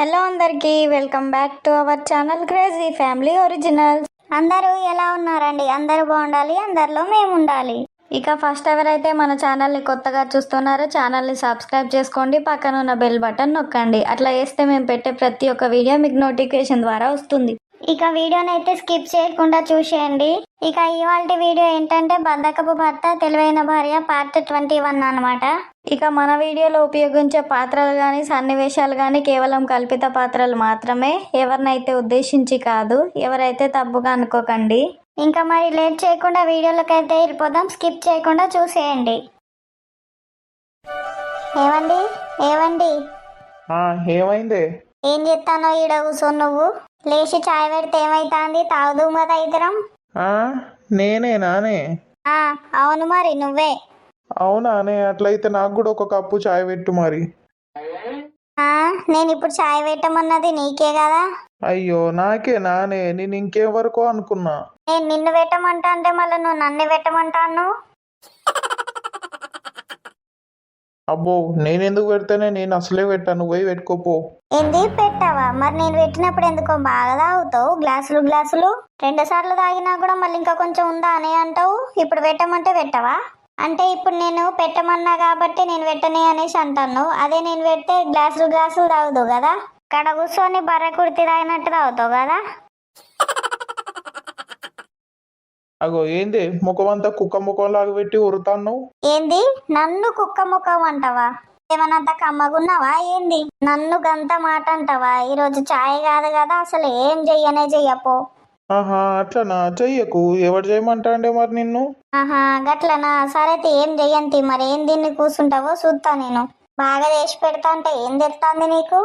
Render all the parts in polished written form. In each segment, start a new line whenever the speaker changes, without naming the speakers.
Hello అందరికీ welcome back to our channel crazy family originals. అందరూ ఎలా ఉన్నారండి? అందరూ బాగుండాలి, అందరిలో మేము ఉండాలి. ఇక ఫస్ట్ ఎవరైతే మన ఛానల్ని కొత్తగా చూస్తున్నారో ఛానల్ని సబ్స్క్రైబ్ చేసుకోండి, పక్కన ఉన్న బెల్ బటన్ నొక్కండి. అట్లా చేస్తే మేము పెట్టే ప్రతి ఒక్క వీడియో మీకు నోటిఫికేషన్ ద్వారా వస్తుంది. ఇక వీడియోని అయితే స్కిప్ చేయకుండా చూసేయండి. ఇక ఇవాళ వీడియో ఏంటంటే బద్ధకపు భర్త తెలివైన భార్య పార్ట్ 21 అన్నమాట. ఇక మన వీడియోలో ఉపయోగించే పాత్రలు కానీ సన్నివేశాలు కానీ కేవలం కల్పిత పాత్రలు మాత్రమే, ఎవరినైతే ఉద్దేశించి కాదు. ఎవరైతే తప్పుగా అనుకోకండి. ఇంకా మరి లేట్ చేయకుండా వీడియోలోకి అయితే వెళ్ళిపోదాం. స్కిప్ చేయకుండా చూసేయండి. ఏవండి ఏవండి
ఏమైంది?
ఏం చెప్తానో ఈడ కూర్చో. నువ్వు లేచి చాయ్ పెడితే ఏమైతాంది? తాగుదు కదా ఇద్దరం.
నేనేనానే?
అవును, మరి నువ్వే.
అవునానే? అట్లయితే నాకు కూడా ఒక కప్పు చాయ్ పెట్టు మరి.
నేను ఇప్పుడు చాయ్ పెట్టమన్నది నీకే కదా.
అయ్యో నాకే నానే, నేను ఇంకేం వరకు అనుకున్నా.
నేను నిన్ను పెట్టమంటా అంటే మళ్ళీ నువ్వు నన్ను పెట్టమంటాను.
అబ్బో నేనెందుకు పెడతానే? నేను అసలే పెట్టాను, పోయి పెట్టుకోపో.
ఎందుకు పెట్టావా? మరి నేను పెట్టినప్పుడు ఎందుకో బాగా తాగుతావు, గ్లాసులు గ్లాసులు. 2 సార్లు తాగినా కూడా మళ్ళీ ఇంకా కొంచెం ఉందా అని అంటావు. ఇప్పుడు పెట్టమంటే పెట్టవా? అంటే ఇప్పుడు నేను పెట్టమన్నా కాబట్టి నేను పెట్టనే అనేసి అంటాను. అదే నేను పెడితే గ్లాసులు గ్లాసులు తాగుతావు కదా. ఇక్కడ కూర్చొని బర్రె కుర్తి తాగినట్టు తాగుతావు కదా.
అగో ఏంది ముఖం అంతా కుక్క ముఖం లాగా పెట్టి ఉరుతాను?
ఏంది నన్ను కుక్క ముఖం అంటావా? ఏమనంత కమ్మగున్నావా ఏంది? నన్ను గంత మాట అంటావా? ఈరోజు చాయ్ కాదు కదా, అసలు ఏం చెయ్యనే చెయ్యపో.
అట్లనా? చెయ్యకు. ఎవరు చేయమంటాండే మరి నిన్ను?
గట్లనా? సరే ఏం చెయ్యంతి. మరి ఏం దీన్ని కూర్చుంటావో చూస్తా. నేను బాగా చేసి పెడతా అంటే ఏం తెస్తాంది నీకు?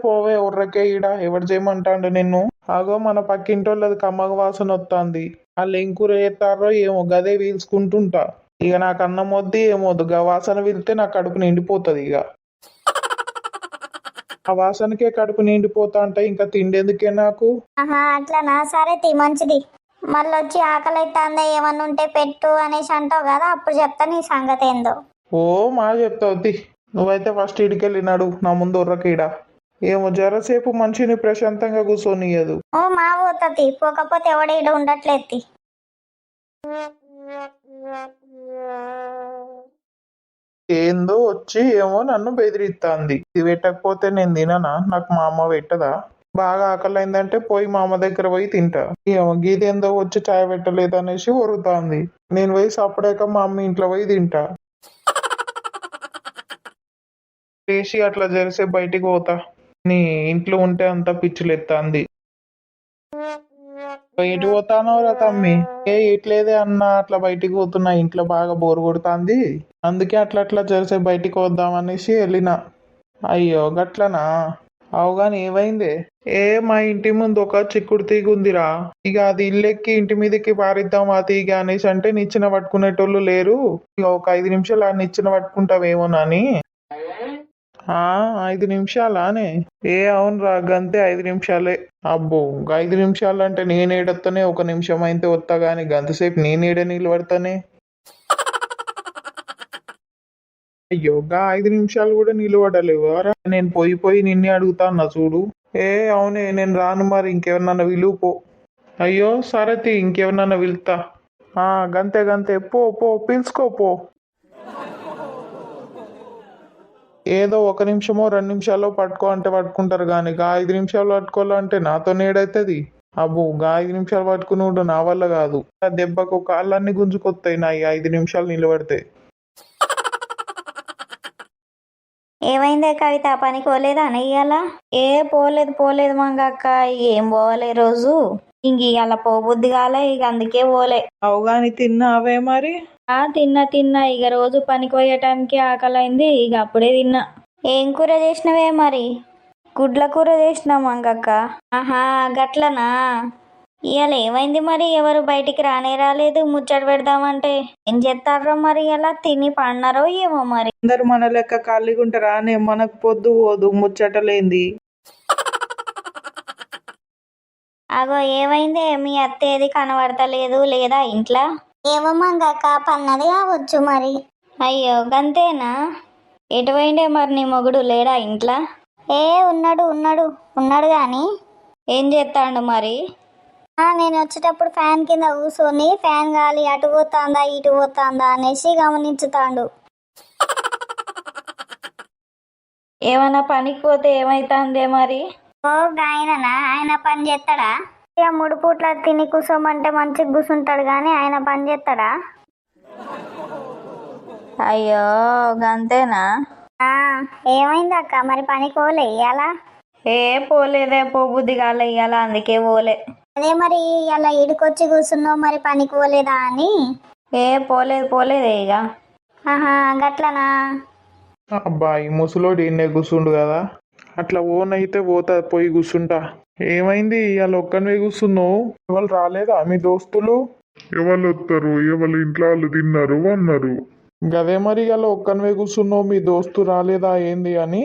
పోవే ఉర్రకే ఈడ. ఎవరు చేయమంటాండు నిన్ను? అగో మన పక్కింటోళ్ళది కమ్మగ వాసన వస్తుంది. వాళ్ళు ఏం కూర చేస్తారో ఏమో, గదే పీల్చుకుంటుంటా. ఇక నాకు అన్నం వద్ది ఏమొద్దు, గా వాసన వెళ్తే నా కడుపు నిండిపోతుంది. ఇక ఆ వాసనకే కడుపు నిండిపోతా అంటే ఇంకా తిండేందుకే నాకు.
అట్లనా? సరే మంచిది. మళ్ళీ వచ్చి ఆకలి అవుతుందా ఏమన్నా ఉంటే పెట్టు అనేసి అంటావు కదా, అప్పుడు చెప్తా నీ సంగతి ఏందో.
మా చెప్తావు. నువ్వైతే ఫస్ట్ ఇడికెళ్ళినాడు, నా ముందు ఉర్రకీడ. ఏమో జరసేపు మనిషిని ప్రశాంతంగా కూర్చొనియదు.
మా పోతుంది, పోకపోతే ఎవడ ఈడ ఉండట్లేదు.
ఏందో వచ్చి ఏమో నన్ను బెదిరిస్తాంది. ఇది పెట్టకపోతే నేను తిననా? నాకు మా అమ్మ పెట్టదా? బాగా ఆకలి అయిందంటే పోయి మా అమ్మ దగ్గర పోయి తింటా. ఏమో గీదేందో వచ్చి చాయ్ పెట్టలేదు అనేసి ఒరుతాంది. నేను పోయి సపడాక మా అమ్మ ఇంట్లో పోయి తింటా. చేసి అట్లా జరిసే బయటికి పోతా. నీ ఇంట్లో ఉంటే అంతా పిచ్చులెత్తాంది. ఎటు పోతానో రా తమ్మి? ఇట్లేదే అన్న, అట్లా బయటికి పోతున్నా. ఇంట్లో బాగా బోరు కొడుతుంది, అందుకే అట్లా అట్లా జరిసే బయటికి వద్దామనేసి వెళ్ళిన. అయ్యో గట్లనా? అవుగాని ఏమైంది? మా ఇంటి ముందు ఒక చిక్కుడు తీగ ఉందిరా. ఇక అది ఇల్లెక్కి ఇంటి మీదకి పారిద్దాం ఆ తీగ అనేసి అంటే నిచ్చెన పట్టుకునేటోళ్ళు లేరు. ఇక ఒక 5 నిమిషాలు ఆ నిచ్చెన పట్టుకుంటావేమోనని. 5 నిమిషాలానే? అవునురా, గంతే 5 నిమిషాలే. అబ్బో 5 నిమిషాలు అంటే నేనేడొత్తనే? 1 నిమిషం అయితే వస్తా గాని గంతసేపు నేనేడ నిలబడతానే? అయ్యో 5 నిమిషాలు కూడా నిలబడలేవారా? నేను పోయి నిన్నే అడుగుతాన్నా చూడు. అవునే నేను రాను. మరి ఇంకెవరినన్నా విలువపో. అయ్యో సరతి, ఇంకెవరినన్నా పిలుస్తా. గంతే గంతే, పో పిలుచుకోపో. ఏదో 1 నిమిషమో 2 నిమిషాల్లో పట్టుకో అంటే పట్టుకుంటారు కానీ 5 నిమిషాలు పట్టుకోవాలంటే నాతో నేడైతుంది. అబ్బో 5 నిమిషాలు పట్టుకుని ఉండు, నా వల్ల కాదు. దెబ్బకు కాళ్ళన్నీ గుంజుకొస్తాయి నా 5 నిమిషాలు నిలబడితే.
ఏమైందే కవిత, పనికి పోలేదా ఇయ్యాల? పోలేదు మంగక్క. ఏం పోవాలి రోజు? ఇంక ఇవాళ పోబుద్ది కాలే, ఇక అందుకే పోలే.
అవుగాని తిన్నావే మరి?
తిన్నా. ఇక రోజు పనికి పోయే టైంకి ఆకలైంది, ఇక అప్పుడే తిన్నా. ఏం కూర చేసినవే మరి? గుడ్ల కూర చేసినా మంగక్క. గట్లనా? ఇవాళ ఏమైంది మరి? ఎవరు బయటికి రాలేదు, ముచ్చట పెడదామంటే. ఏం చేస్తారో మరి? ఇలా తిని పడినారో ఏమో మరి.
అందరు మన లెక్క ఖాళీగా ఉంటారా? మనకు పొద్దు పోదు ముచ్చటలేంది.
అగో ఏమైంది? మీ అత్త ఏది కనబడతలేదు లేదా ఇంట్లో? ఏమో మంగక్క, పన్నది కావచ్చు మరి. అయ్యో గంతేనా? ఎటు పోయిండే మరి? నీ మొగుడు లేడా ఇంట్లో? ఏ ఉన్నాడు ఉన్నాడు ఉన్నాడు కానీ ఏం చేస్తాడు మరి? నేను వచ్చేటప్పుడు ఫ్యాన్ కింద కూర్చొని ఫ్యాన్ గాలి అటు పోతాందా ఇటు పోతాందా అనేసి గమనించుతాడు. ఏమైనా పనికి పోతే ఏమైతుందే మరి? ఓ ఆయననా? ఆయన పని చేస్తాడా? ఇక 3 పూట్ల తిని కూర్చోమంటే మంచిగా కూర్చుంటాడు కానీ ఆయన పని చేస్తాడా? అయ్యో గంతేనా? ఏమైంది అక్క మరి పనికి పోలే ఇయ్యాలా? ఏ పోలేదే, పోబుద్ది కాలే ఇయ్యాల, అందుకే పోలే. అదే మరి ఇలా ఇడికొచ్చి కూర్చున్నావు మరి పనికి పోలేదా అని. ఏ పోలేదే ఇక. గట్లనా?
అబ్బా ఈ ముసలోడు ఈయనే కూర్చుండు కదా, అట్లా ఓనైతే పోతా పోయి కూర్చుంటా. ఏమైంది ఇవాళ ఒక్కనివే కూర్చున్నావు? ఎవరు రాలేదా మీ దోస్తులు?
ఎవరు వస్తారు? ఎవరు ఇంట్లో వాళ్ళు తిన్నారు అన్నారు.
గదే మరి ఇవాళ ఒక్కనివే కూర్చున్నావు, మీ దోస్తు రాలేదా ఏంది అని.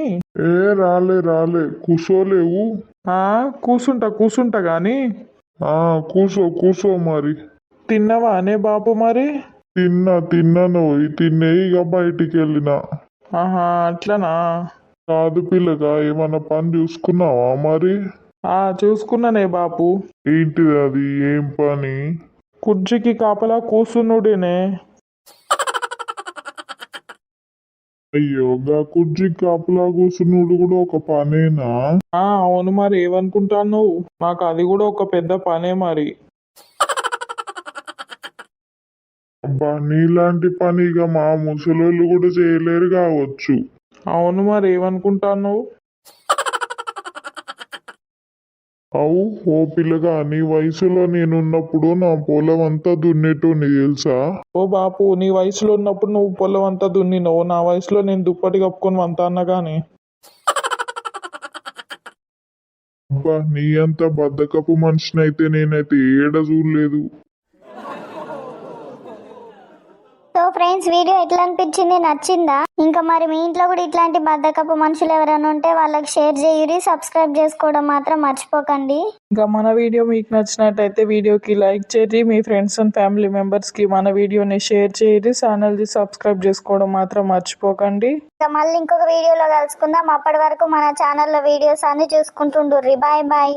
ఏ రాలే కూసోలేవు.
కూర్చుంటా గాని.
కూసో మరి.
తిన్నావా అనే బాపు మరి?
తిన్నాను తిన్నే ఇక బయటికి వెళ్ళినా.
అట్లనా?
కాదు పిల్లగా, ఏమన్నా పని చూసుకున్నావా మరి?
చూసుకున్నానే బాపు.
ఏంటిది అది? ఏం పని?
కుర్చీకి కాపలా కూర్చున్నుడేనే.
అయ్యో గా కుర్చీ కాపలా కూసునుడు కూడా ఒక పనేనా?
అవును మరి ఏమనుకుంటాను, మాకు అది కూడా ఒక పెద్ద పనే మరి.
అబ్బా నీలాంటి పని ఇక మా ముసలోళ్ళు కూడా చేయలేరు కావచ్చు.
అవును మరి ఏమనుకుంటాను.
అవు ఓ పిల్లగా, నీ వయసులో నేనున్నప్పుడు నా పొలం అంతా దున్నేటోని తెలుసా?
ఓ బాపు, నీ వయసులో ఉన్నప్పుడు నువ్వు పొలం అంతా దున్నినవు, నా వయసులో నేను దుప్పటి కప్పుకొని వంతా అన్నా గాని.
అబ్బా నీ అంత బద్దకపు మనిషినైతే నేనైతే ఏడ చూడలేదు.
సో ఫ్రెండ్స్, వీడియో ఎట్లా అనిపించింది? నచ్చిందా? ఇంకా మరి మీ ఇంట్లో కూడా ఇట్లాంటి బద్దకపు మనుషులు ఎవరైనా ఉంటే వాళ్ళకి షేర్ చేయురి, సబ్స్క్రైబ్ చేసుకోవడం మాత్రం మర్చిపోకండి.
ఇంకా మన వీడియో మీకు నచ్చినట్టయితే వీడియోకి లైక్ చేయండి, మీ ఫ్రెండ్స్ అండ్ ఫ్యామిలీ మెంబర్స్కి మన వీడియోని షేర్ చేయండి, ఛానల్ని సబ్స్క్రైబ్ చేసుకోవడం మాత్రం మర్చిపోకండి.
ఇంకా మళ్ళీ ఇంకొక వీడియోలో కలుసుకుందాం. అప్పటి వరకు మన ఛానల్లో వీడియోస్ అన్ని చూసుకుంటుండ్రి. Bye bye.